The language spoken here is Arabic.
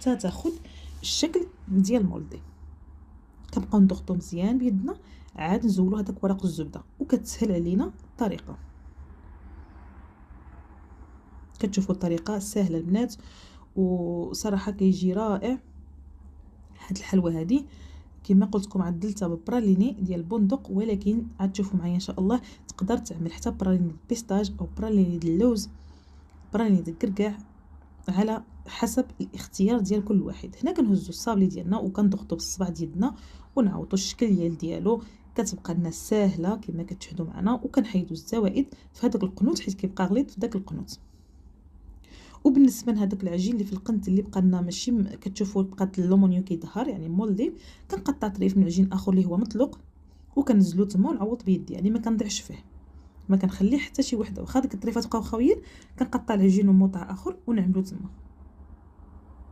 حتى تاخد الشكل ديال مولدي. كنبقاو نضغطو مزيان بيدنا، عاد نزولو هذاك ورق الزبده، وكتسهل علينا الطريقه. كتشوفوا الطريقه سهله البنات، وصراحه كيجي رائع هاد الحلوى هذه. كما قلت لكم عدلتها ببراليني ديال البندق، ولكن عاد تشوفوا معايا ان شاء الله تقدر تعمل حتى براليني البيستاج او براليني ديال اللوز، براليني ديال الكركاع، على حسب الاختيار ديال كل واحد. هنا كنهزوا الصابلي ديالنا وكنضغطوا بالصبع ديالنا ونعوطوا الشكل ديالو. كتبقى لنا ساهله كما كتشاهدوا معنا، وكنحيدوا الزوائد في هذاك القنوت حيت كيبقى غليظ في داك القنوت. وبالنسبه لهذاك العجين اللي في القنت اللي بقى لنا ماشي كتشوفوا بقات اللومونيو كيظهر يعني مولدي، كنقطع طريف من عجين اخر اللي هو مطلق وكنزلو تما ونعوض بيدي، يعني ما كنضيعش فيه، ما كنخليه حتى شي وحده. واخا ديك الطريفات بقاو خاويين كنقطع العجين وموطع اخر ونعملو تما.